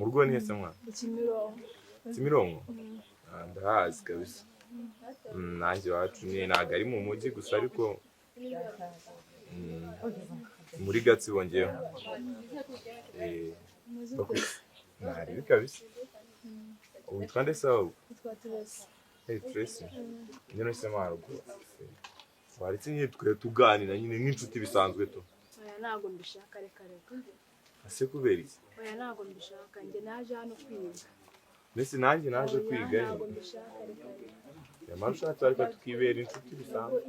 mu rugo ni hese mwana Kimironko ndahazi kabisa nanjye wacu ni ntago ari mu mujyi gusa ariko muri Gatsibo ngewe nari kabisa witwa nde sawa Tracy nyine se marugo waretse nyine tuganira nyine nk'inshuti bisanzwe to oya ntago mbishaka reka ase kubera iki oya ntago mbishaka nge naje hano kwiga mbese nanjye naje kwiga ntago mbishaka reka yamarushatse ariko tukibera inshuti bisanzwe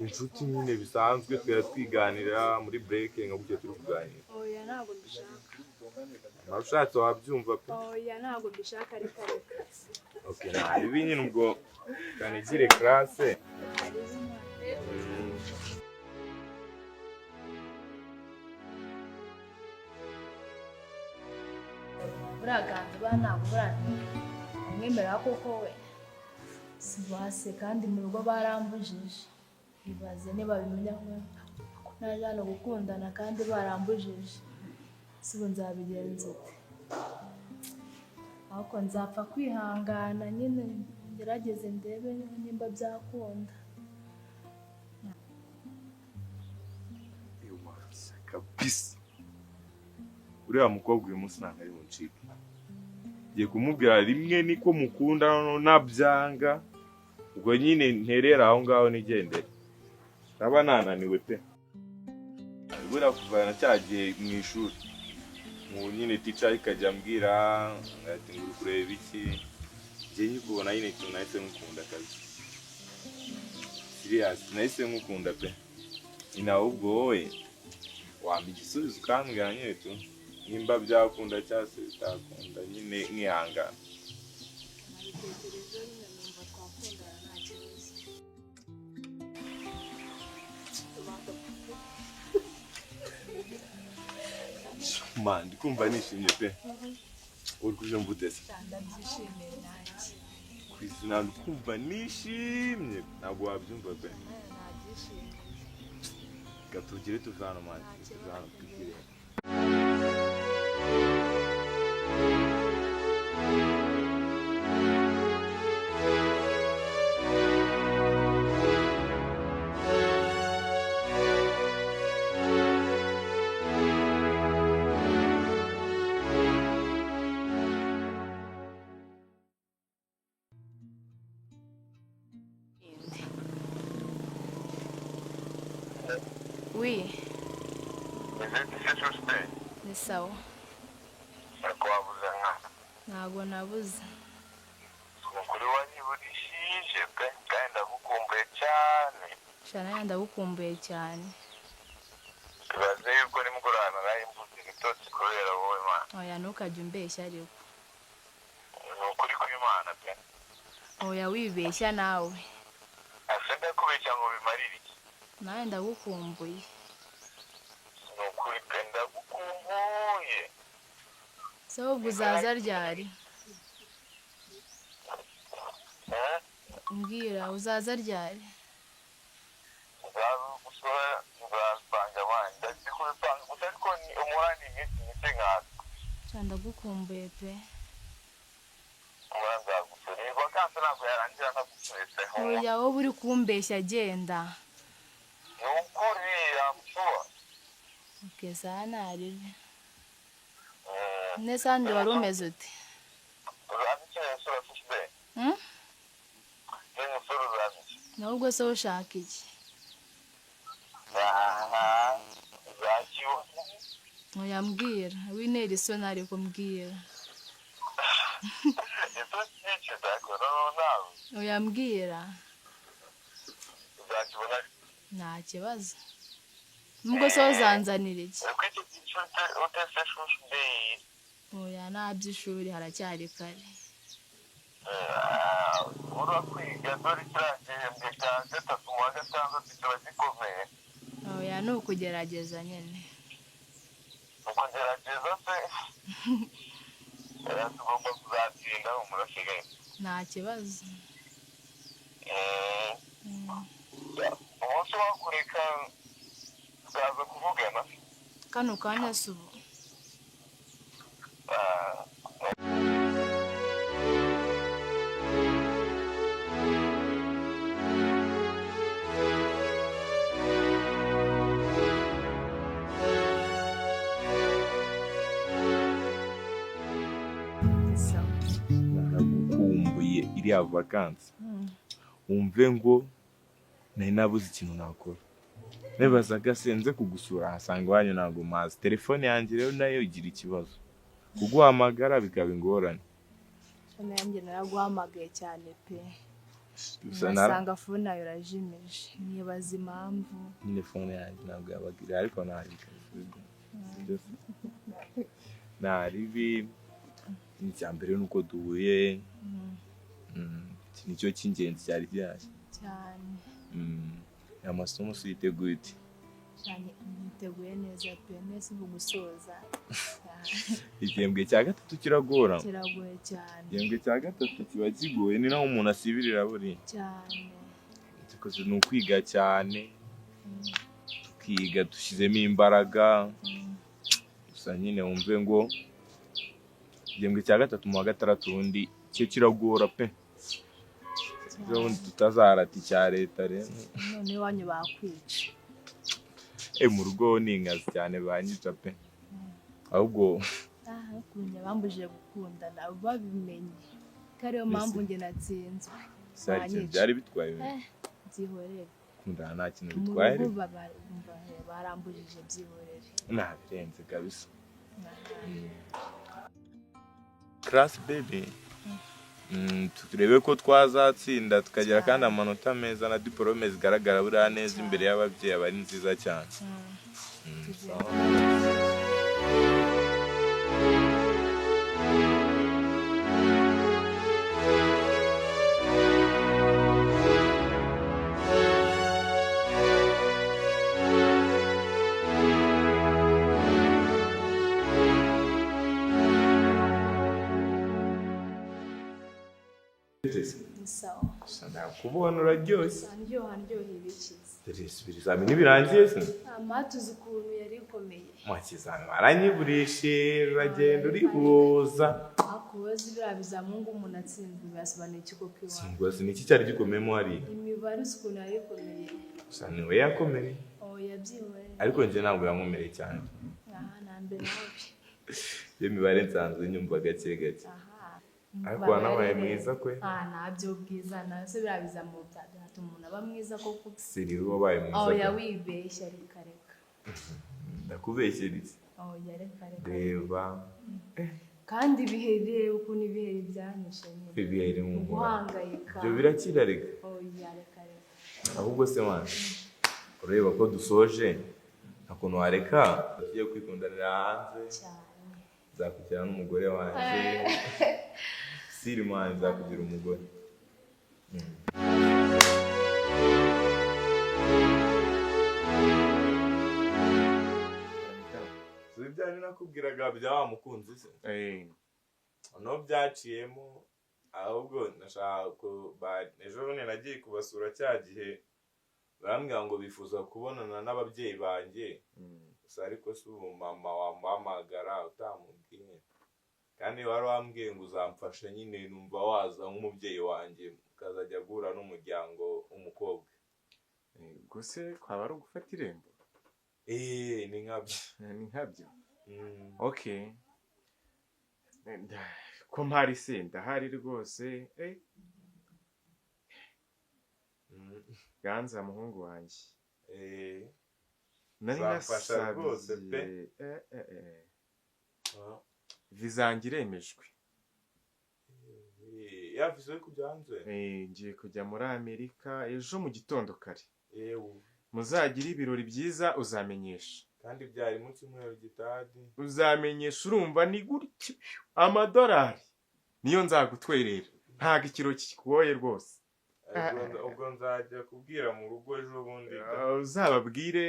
inshuti nyine bisanzwe twiganira muri break nka gutyo turi kuganira oya ntago mbishaka yamarushatse wabyumva pe oya ntago mbishaka reka okay ibi nyine ubwo kanigire classe Naganza bana burani mwemera koko we sibase kandi mu rugo barambujije ibaze niba bimenya ko naje hano gukundana kandi barambujije sibo nzabigenza ahoko nzapfa kwihangana nyine ngerageze ndebe nimba byakunda kabisa uriya mukobwa uyu munsi ntabwo ari buncike ngiye kumubwira rimwe niko mukunda nabyanga ubwo nyine nterera aho ngaho nigendere naba nananiwe pe bura kuvana cyagiye mu ishuri mu nyine teacher ikajya ambwira ati nguru kureba iki ngiye nyikubona nyine tunahise nkukunda kazi serious nahise nkukunda pe ina ubwo wowe wampa igisubizo ukambwira nyine tu nimba byakunda cyangwa se bitakunda nyine nkihangana man ndikumva nishimye pe uri kuje mvutese ndabyishimiye nanjye kwizina ndikumva nishimye ntabwo wabyumva pe nabyishimiye gatugire tuvana man tuvana twigire Oui. Ni sawa. Ntabwo nabuze. Umukuru wanyibudishije pe kandi ndagukumbuye cyane. Cyane ndagukumbuye cyane. Baze yuko nimugorana naye mvuze gitotsi kubera wowe mana. Oya ntukajye umbeshya ariko. Nukuri kw'Imana pe. Oya wibeshya nawe. Ase ndakubeshya ngo bimarire iki? Nawe ndagukumbuye. Nukuri pe ndagukumbuye. So uzaza ryari? Mbwira uzaza ryari? Uzagusura uzapanga wanda ndikubipanga gusa ariko ni umurani iminsi nkaka. Ndagukumbuye pe. Uzagusura niba kanse ntabwo yarangira nkagusubiza. Oya wowe uri kumbeshya agenda. Nukuri yamusuwa. Okay sana aribe. Nesandi wari umeze ute? Nubwo se ushaka iki? Oya mbwira, winera isoni ariko mbwira. Oya mbwira. Nta kibazo. Nubwo se uzanzanira iki? Oya nabyishuri haracyari kare. Urakwiga dore kirangihembwe cya gatatu mu wa gatandatu kiba gikomeye. Oya ni ukugerageza nyine. Ukugerageza se? Tugomba kuzatsinda umurasigaye. Nta kibazo. Umunsi wakureka tukaza kuvugana. Kano kanya se ubu? naragukumbuye iriya vacancy wumve ngo nari nabuze ikintu nakora nebazaga senze kugusura hasanga iwanyu ntabwo mazi telefone yanjye rero nayo igira ikibazo kuguhamagara bikaba ingorane nanjye naraguhamagaye cyane pe nasanga phone nayo irajimije nibaza impamvu nyine phone yanjye ntabwo yabagira ariko naribi icyambere nuko duhuye nicyo cy'ingenzi cyari cyashye cyane amasomo yiteguye iti cyane niteguye neza pe nese gusoza igihembwe cya gatatu kiragoye cyane igihembwe cya gatatu kiba kigoye ni naho umuntu asibirira buri cyane tukoze ni ukwiga cyane tukiga dushyizemo imbaraga gusa nyine wumve ngo igihembwe cya gatatu mu wa gatandatu ubundi cyo kiragora pe ubundi tutazarata icya leta rero none iwanyu bakwica mu rugo ni inkazi cyane banyica pe ahubwo kumenya bambujije gukundana babimenye ko ariyo mpamvu njye natsinzwe byari bitwaye byihorere kundana nta kintu bitwaye barambujije byihorere ntabirenze kabisa class baby turebe ko twazatsinda tukagira kandi amanota meza na diplome zigaragara buriya neza imbere y'ababyeyi aba ari nziza cyane kubona uraryoshye ibizamini birangiye se amatuzi ukuntu yari ikomeye mu kizami baranyiburishe uragenda urihuza akubaza biriya bizamini ngo umuntu atsinzwe bisobanuye iki koko iwawe singwazi niki cyari gikomeyemo hari imibare ukuntu yari ikomeye gusa niwe yakomeye yabyihoreye ariko njye ntabwo yankomereye cyane nambere nabi iyo mibare nsanzwe nyumva gake gake ariko wanabaye mwiza kwe ntabyo bwiza nase biriya bizamini byatuma umuntu aba mwiza koko siri wabaye mwiza yawibeshya reka ndakubeshyera iki reka reba kandi ibihere ukuntu ibihere byanyishe nyine ibihere mu guhangayika ibyo birakira reka reka ahubwo se mwana ureba ko dusoje ntakuntu wareka tugiye kwikundanira hanze cyane nzakugira n'umugore wanjye siri mwana nzakugira umugore byari nakubwiraga bya wa mukunzi se no byaciyemo ahubwo nashaka ejo bundi nagiye kubasura cya gihe barambwira ngo bifuza kubonana n'ababyeyi banjye gusa ariko si ubu mama wamuhamagara utamubwiye kandi wari wambwiye ngo uzamfasha nyine numva waza nk'umubyeyi wanjye ukazajya guhura n'umuryango umukobwa gusa kwaba ari ugufata irembo ni nkabyo okay ko mpari se ndahari rwose Ganza muhungu wanjye nari nasabye vizange iremejwe yavuze kujya hanze ngiye kujya muri Amerika ejo mu gitondo kare muzagira ibirori byiza uzamenyesha kandi byari mu cyumweru gitadi uzamenyesha urumva ni gutyo amadolari niyo nzagutwerera ntago ikiro kikugoye rwose ubwo nzajya kubwira mu rugo ejo bundi uzababwire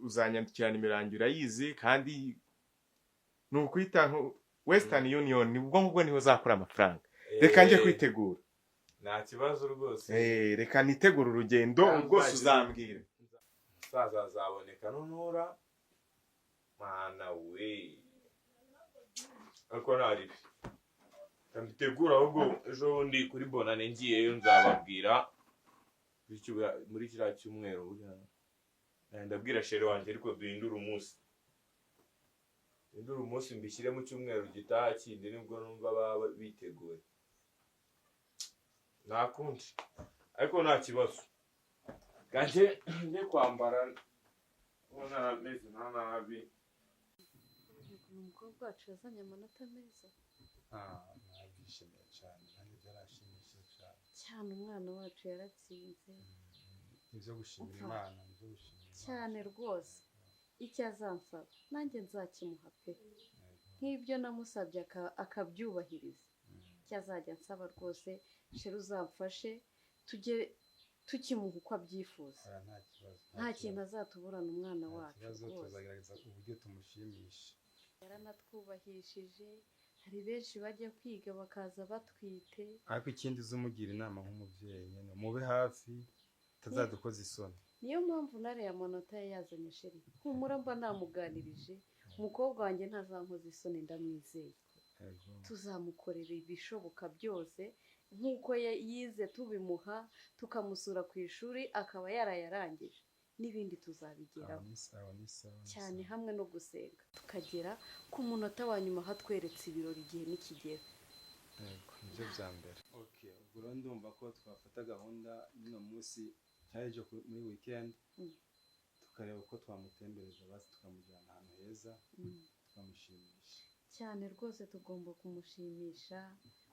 uzanyandikira imirango urayizi kandi ni ukwita Western Union ubwo ngubwo niho uzakura amafaranga reka njye kwitegura nta kibazo rwose reka nitegura urugendo rwose uzambwira umusaza azaboneka nunura mana we ariko ntari mbitegura ahubwo ejo bundi kuri bonane ngiyeyo nzababwira muri kiriya cyumweru ndabwira shere wanjye ariko duhindura umunsi mbishyire mu cyumweru gitaha kindi nibwo numva baba biteguye nakundi ariko nta kibazo ganje njye kwambara ubona ameze nabi. Umukobwa wacu yazanye amanota meza. Nabyishimiye cyane kandi byarashimishije cyane umwana wacu yaratsinze. Nibyo gushimira Imana cyane rwose. Icyo azansaba nanjye nzakimuha pe. Nk'ibyo namusabye akabyubahiriza. Icyo azajya ansaba rwose sheri uzamfashe tujye tukimuha uko abyifuza. Nta kintu azatuburana umwana wacu rwose. Tuzagerageza uburyo tumushimisha. Yaranatwubahishije, hari benshi bajya kwiga bakaza batwite. Ariko ikindi uzumugira inama nk'umubyeyi nyine mube hafi tazadukoza isoni. Niyo mpamvu nareye amanota ye yazanye sheri. Humura mba namuganirije, umukobwa wanjye ntazankoza isoni ndamwizeye. Tuzamukorera ibishoboka byose nk'uko yize tubimuha, tukamusura ku ishuri akaba yarayarangije. N'ibindi tuzabigeraho cyane hamwe no gusenga tukagera ku munota wa nyuma hatweretse ibirori igihe nikigera. Nibyo bya mbere. Ubwo ndumva ko twafata gahunda y'uno munsi cyaje muri weekend tukareba uko twamutembereza basi tukamujyana ahantu heza tukamushimisha cyane rwose. Tugomba kumushimisha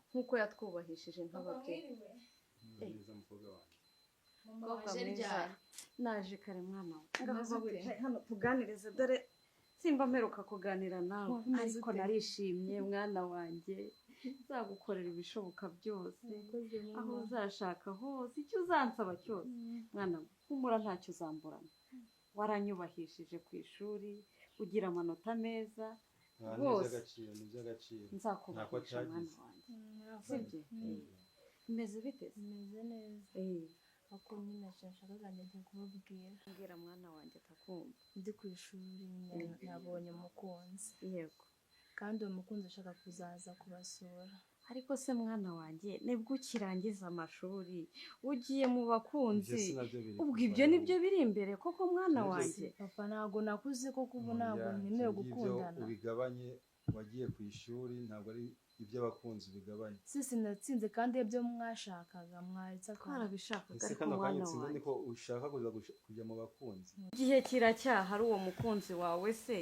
nk'uko yatwubahishije nk'ababyeyi. Neza mukobwa wanjye. Mukobwa mwiza naje kare mwana we hano tuganirize dore simba mperuka kuganira nawe ariko narishimye mwana wanjye. Nzagukorera ibishoboka byose aho uzashaka hose icyo uzansaba cyose mwana we humura ntacyo uzamburana. Waranyubahishije ku ishuri ugira amanota meza rwose nzakubahisha mwana wanjye. Sibyo imeze bite? Imeze neza. Ako nyine nshaka njye kubabwira. Mbwira mwana wanjye atakumva. Ndi ku ishuri nabonye umukunzi. Yego. Kandi uwo mukunzi ashaka kuzaza kubasura. Ariko se mwana wanjye nibwo ukirangiza amashuri ugiye mu bakunzi ubwo ibyo nibyo biri imbere koko mwana wanjye? Papa ntago nakuze koko ubu ntabwo nkeneye gukundana. Ubigabanye wagiye ku ishuri ntabwo ari iby'abakunzi bigabanye. Sisi natsinze kandi ibyo mwashakaga mwaritsa twarabishakaga ariko mwana wanjye niko ushaka kujya mu bakunzi. Igihe kiracyaha ari uwo mukunzi wawe se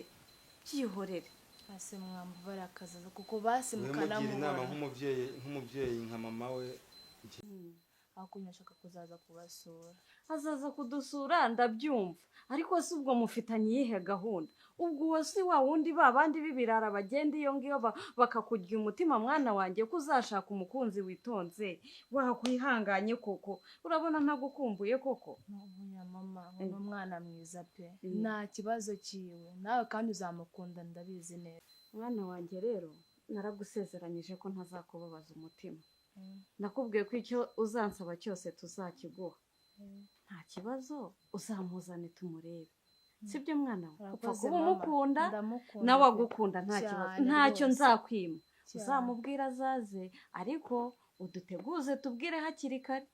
byihorere. Ase mwambara akazaza kuko basimukana mu inama nk'umubyeyi nka mama we. Akunyashaka kuzaza kubasura. Azaza kudusura ndabyumva ariko si ubwo mufitanye iyihe gahunda? Ubwo uwo si wa wundi babandi b'ibirara bagenda iyo ngiyo bakakurya umutima mwana wanjye ko uzashaka umukunzi witonze wakwihanganye koko. Urabona ntagukumbuye koko? Nubunya mama uno mwana mwiza pe. Nta kibazo kiwe nawe kandi uzamukunda ndabizi neza. Mwana wanjye rero naragusezeranyije ko ntazakubabaza umutima. Nakubwiye ko icyo uzansaba cyose tuzakiguha. Nta kibazo uzamuzane tumurebe. Sibyo mwana we? Upfa kuba umukunda nawe agukunda nta kibazo. Ntacyo nzakwima. Uzamubwira azaze ariko uduteguze tubwire hakiri kare.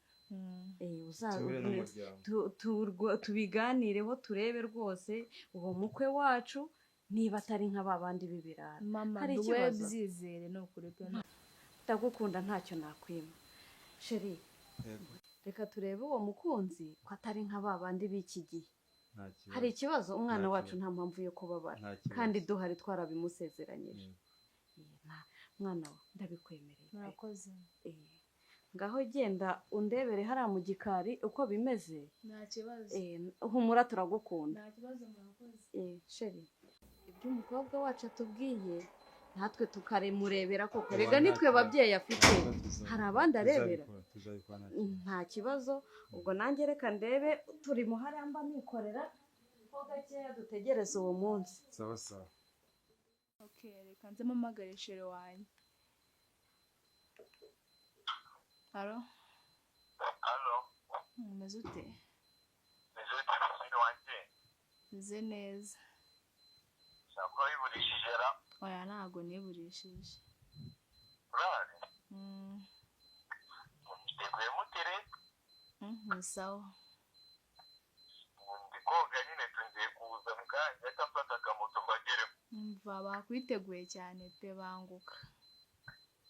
Tubiganireho turebe rwose uwo mukwe wacu niba atari nk'ababandi b'ibirara. Mama duwe byizere no kuri pe. Ndagukunda ntacyo nakwima. Sheri reka turebe uwo mukunzi ko atari nk'ababandi b'iki gihe. Hari ikibazo umwana wacu nta mpamvu yo kubabara kandi duhari twarabimusezeranyije. Mwana we ndabikwemereye. Murakoze. Ngaho genda undebere hariya mu gikari uko bimeze. Nta kibazo. Humura turagukunda. Nta kibazo murakoze. Sheri ibyo umukobwa wacu atubwiye natwe tukaremurebera koko. Rega nitwe babyeyi afite hari abandi arebera. Nta kibazo ubwo nanjye reka ndebe turi muhari mba nikorera ko gakeya dutegereze uwo munsi. Sawa sawa. Reka nze mpamagare shere wanjye. Halo? Umeze ute? Meze neza. Shakora yiburishije ra. oya ntago niburishije. urahari mwiteguye mutere Ni sawa. ndi koga nyine tungiye kuza mu kanya reka mfata akamoto mbagereho. Umva bakwiteguye cyane pe banguka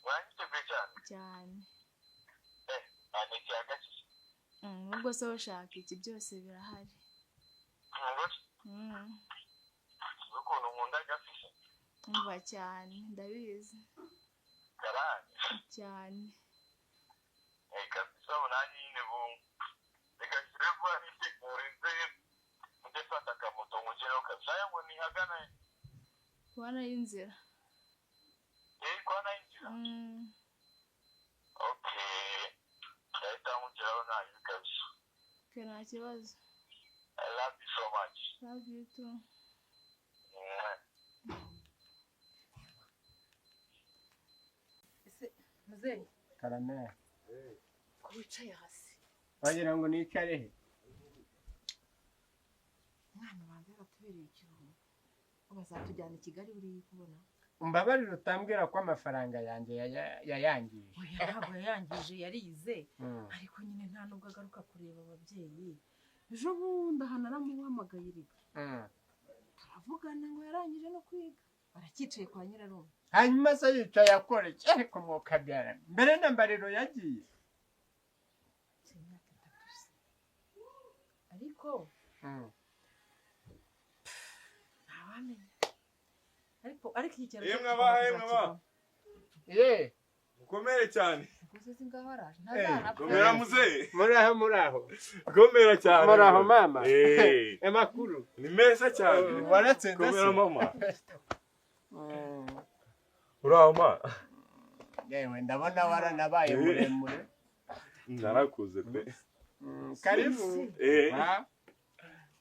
mwanyiteguye cyane cyane. aneke agakije Nubwo se ushaka iki byose birahari. ukuntu nkunda agafishe Umva cyane ndabizi karanje cyane. kabisa unanyi nyine reka nshyire vuba nitegure nze mujye mfata akamoto mugereho kabisa ngo nihagana Kubona y'inzira. kwana y'inzira okay ndahita mugeraho nta bibi kabisa. Okay, nta kibazo. I love you so much. Love you too. muzehe Karame. ko wicaye hasi Wagira ngo nicare he? umwana wanjye aratubereye ikiruhuko bazatujyana i Kigali buriya kubona Umbabarire utambwira ko amafaranga yanjye yayangije. oya ntabwo yayangije yarize ariko nyine nta nubwo agaruka kureba ababyeyi ejo bundi aha naramuhamagaye reka turavugana ngo yarangije no kwiga aracyicaye kwa nyirarume Hanyuma se yicaye akora iki ariko mukabyara. Mbere na mbariro yagiye. imyaka 3 se ariko ntawamenya ariko iki cyaro Yemwe aba Ye, mukomere cyane. gusize ngaho araje ntazana Komera muzee. muraho. Komera cyane. Muraho mama. Amakuru ni meza cyane. Waratsinze Komera se. mama. Uraho ma. Yewe ndabona waranabaye muremure. Narakuze pe. Karibu.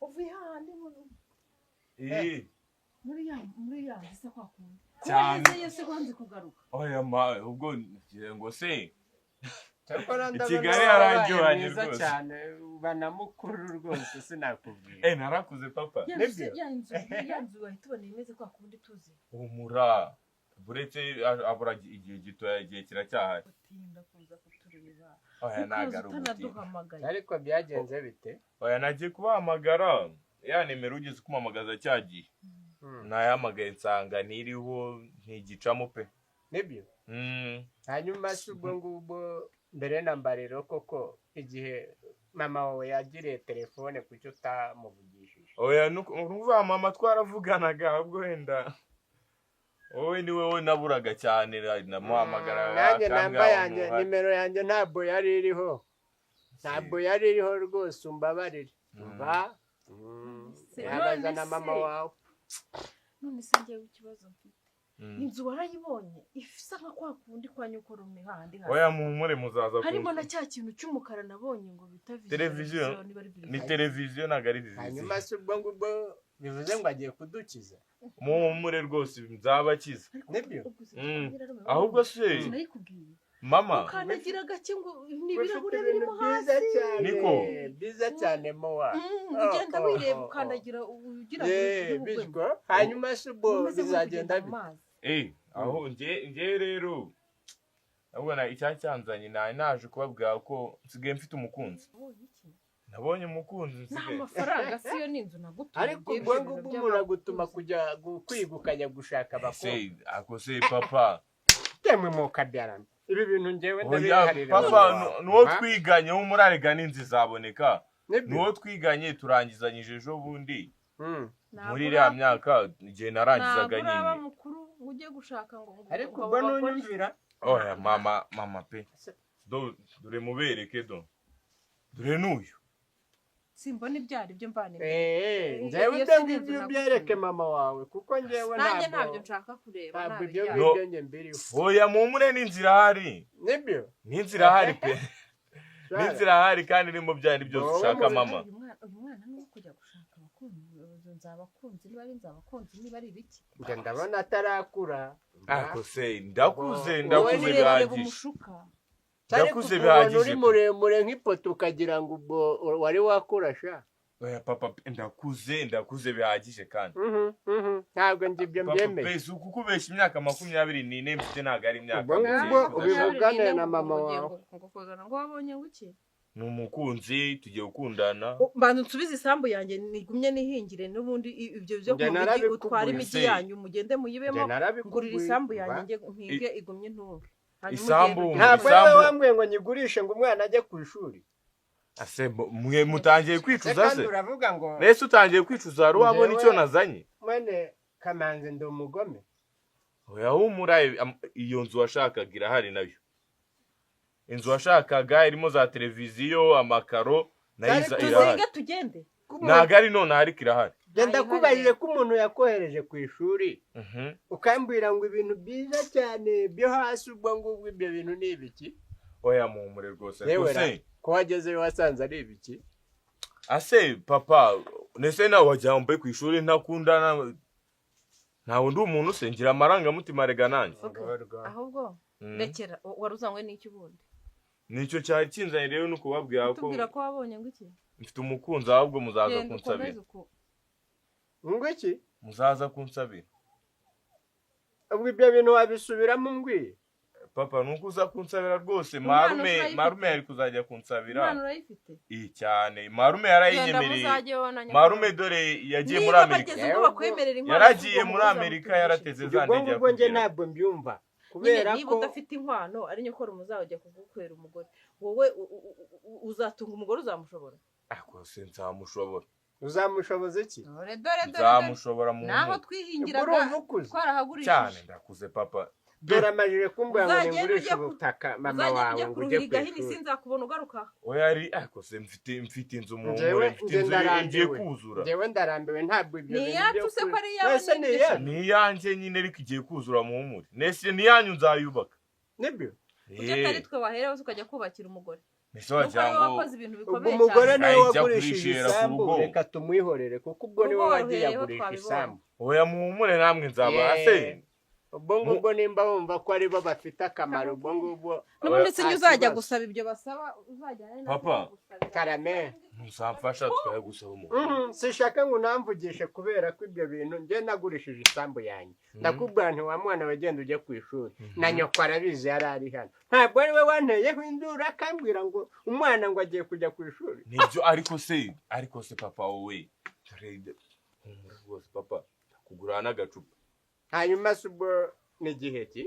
uvuye handi muri ya se kwa kundi Cyane. yese kwanze kugaruka Oya ma ubwo ngo se Cyakora Kigali yararyohanye rwose rwose. cyane banamukuru rwose sinakubwira. narakuze papa. yanzu bahita ubona imeze kwa kundi tuzi Umura. Buretse abura igihe gitoya igihe kiracyahari. utinda kuza kutureba Oya nagaruka. utanaduhamagaye Ariko byagenze bite? Oya nagiye kubahamagara. Ya nimero ugeze kumamagaza cyagiye. Nayahamagaye nsanga niriho ntigicamo pe. Nibyo. Hanyuma se ubwo ngubwo mbere na mbariro koko igihe mama wawe yagiriye telefone kucyo utamuvugishije. Oya nuvuga mama twaravuganaga ahubwo wenda wowe ni wowe naburaga cyane namuhamagara. Nanjye namba yanjye nimero yanjye ntabwo yari iriho. Ntabwo yari iriho rwose umbabarire. Umva. Yabaza na mama wawe. none se ngiye ikibazo mfite inzu warayibonye ifisa nka kwa kundi kwa nyukorume handi hasi Oya muhumure muzaza harimo na cya kintu cy'umukara nabonye ngo bita televiziyo ni televiziyo nagari televiziyo. Hanyuma se ubwo ngubwo bivuze ngo agiye kudukiza. Muhumure rwose nzabakiza. Nibyo. Ahubwo se nayikubwiye mama ukanagira gake ngo n'ibirahure birimo hasi niko biza cyane mowa. ugenda wireba ukandagira ugira ngo hanyuma se ubwo bizagenda aho nge rero abona icyacyanzanye naje kubabwira ko nsigaye mfite umukunzi. Nabonye umukunzi nsigaye. Nta mafaranga siyo n'inzu nagutuye. Ariko ubwo ngubwo muragutuma kujya kwiga ukajya gushaka abakobwa. Ako se papa temwe mu kabyarana. Ibi bintu ngewe ndabiharira. Papa nuwo twiganye wo murarega n'inzi zaboneka. Nuwo twiganye turangizanyije ejo bundi. Muri iriya myaka igihe narangizaga nyine. Ntabwo mukuru ujye gushaka ngo ariko ubwo nunyumvira. Oya mama pe. Dore mubereke dore n'uyu. Simbona ibyari byo mbane. Ngewe ibyo byereke mama wawe kuko ngewe nanjye ntabyo nshaka kureba. Ntabwo ibyo ngibyo mbiriho. Oya muhumure n'inzira hari. Nibyo. N'inzira hari pe. N'inzira hari kandi irimo byari byose ushaka mama. Uyu mwana ni uwo kujya gushaka abakunzi nzabakunzi niba ari nzabakunzi niba ari ibiki. Njye ndabona atarakura. Ako se ndakuze bihagije. Ndakuze bihagije. Uri muremure nk'ipoto ukagira ngo ubwo wari wakurasha. oya papa ndakuze bihagije kandi ntabwo ndi ibyo mbyemeye papa uku kubeshya imyaka 24 mfite ntago ari imyaka ubwo ubivugane na mama wawe ngo wabonye nguki ni umukunzi tugiye gukundana mbanza nsubize isambu yanjye nigumye nihingire n'ubundi ibyo byo ku migi utwara imigi yanyu mugende muyibemo ngurira isambu yanjye mpige igumye ntunge isambu ntabwo wambwiye ngo nyigurishe ngo umwana ajye ku ishuri ase mwe mutangiye kwicuza se uravuga ngo nese utangiye kwicuza ari wabona icyo nazanye mwene Kamanzi ndi umugome oya humura iyo nzu washakaga irahari nayo inzu washakaga irimo za televiziyo amakaro nayiza irahari tugende ntago ari none ariko irahari genda kubajije ko umuntu yakohereje ku ishuri ukambwira ngo ibintu byiza cyane byo hasi ubwo ngubwo ibyo bintu ni ibiki oya muhumure rwose rwose ko wagezeyo wasanze ari ibiki ase papa nese nawe wajya mbe ku ishuri ntakundana ntawe ndi umuntu usengira amarangamutima rega nanjye ahubwo rekera waruzanywe n'iki ubundi nicyo cyari kinzanye rero nuko babwira ko tubwira ko wabonye ngo iki mfite umukunzi ahubwo muzaza kunsabira ngo iki muzaza kunsabira ubwo ibyo bintu wabisubiramo mbwiye papa nuko uza kunsabira rwose marume yari kuzajya kunsabira umwana urayifite cyane marume yarayinyemereye marume dore yagiye muri Amerika yaragiye muri Amerika yarateze za ndege ubwo nge ntabwo mbyumva kubera ko niba udafite inkwano ari nyokora umuzajya kugukwera umugore wowe uzatunga umugore uzamushobora akose nzamushobora uzamushoboza iki dore nzamushobora mu naho twihingiraga twarahagurishije cyane ndakuze papa dore amajire kumbwira ngo ngurishe ubutaka mama wawe ngo ujye kwishuri sinzakubona ugaruka oya ari akose mfite inzu mu ngore mfite inzu igiye kuzura njewe ndarambiwe ntabwo ibyo bintu byo se ko ari yawe ni yanjye nyine ariko igiye kuzura mu humure nese ni yanyu nzayubaka nibyo ujye ari twe waherewe ukajya kubakira umugore nese wajyango ubwo umugore nawe wagurishije isambu reka tumwihorere kuko ubwo niwe wagiye yagurisha isambu oya mu humure namwe nzaba ase ubwo ngubwo nimba wumva ko aribo bafite akamaro ubwo ngubwo n'ubundi se uzajya gusaba ibyo basaba uzajya papa karame ntuzamfasha twaye gusaba umugore sishaka ngo namvugishe kubera ko ibyo bintu nge nagurishije isambu yanjye ndakubwira nti wa mwana wagenda ujye ku ishuri na nyoko arabizi yari ari hano ntabwo ari we wanteyeho induru akambwira ngo umwana ngo agiye kujya ku ishuri nibyo ariko se papa wowe rwose papa kugura n'agacupa hanyuma se ubwo ni igihe ki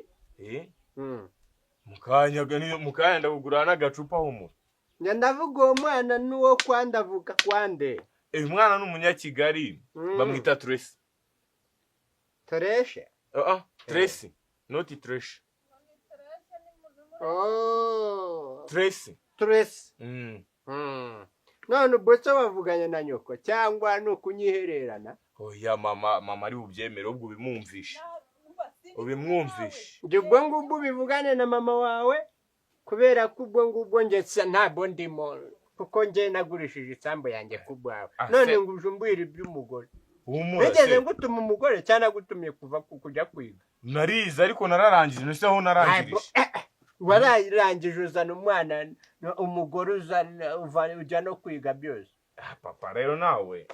mukanya ndakugura n'agacupa humura njya ndavuga uwo mwana n'uwo kwandavuga kwande uyu mwana ni umunyakigali bamwita Tracy Toreshe Tracy not Tracy Tracy none ubwo se wavuganye na nyoko cyangwa ni ukunyihererana oya mama ari bubyemere ubwo ubimwumvishe njye ubwo ngubwo ubivugane na mama wawe kubera ko ubwo ngubwo njye ntabwo ndimo kuko njye nagurishije isambu yanjye ku bwawe none ngo ujumbwire iby'umugore nigeze ngutuma umugore cyangwa nagutumye kuva kujya kwiga narize ariko nararangije nese aho narangirije wararangije uzana umwana umugore ujya no kwiga byose papa rero nawe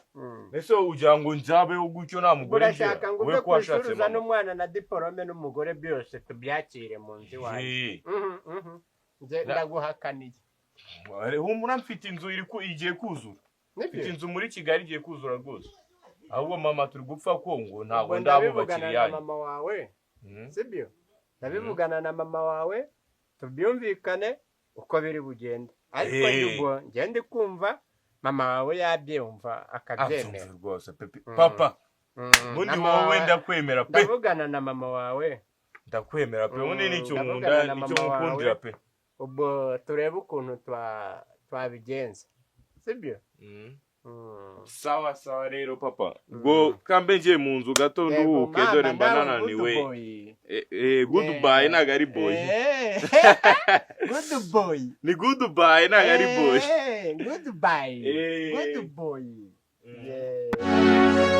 nese ugira ngo nzabeho gutyo nta mugore ngira urashaka ngo ube ku ishuri uzana umwana na diporome n'umugore byose tubyakire mu nzu iwawe ndaguhakaniye humura mfite inzu igiye kuzura mfite inzu muri Kigali igiye kuzura rwose ahubwo mama turi gupfa ko ngo ntabwo ndabubakira yanyu mama wawe sibyo ndabivugana na mama wawe tubyumvikane uko biri bugende ariko yugo ngende kumva mama wawe yabyumva akabyemera rwose papa bundi wowe ndakwemera pe ndavugana na mama wawe ndakwemera pe ubundi nicyo nkunda nicyo mukundira pe ubwo turebe ukuntu twabigenza sibyo sawa rero papa ubwo kambe ngiye mu nzu gato nduhuke dore mba nananiwe goodbye ntago ari boy good boy ni goodbye ntago ari boy goodbye good boy yeah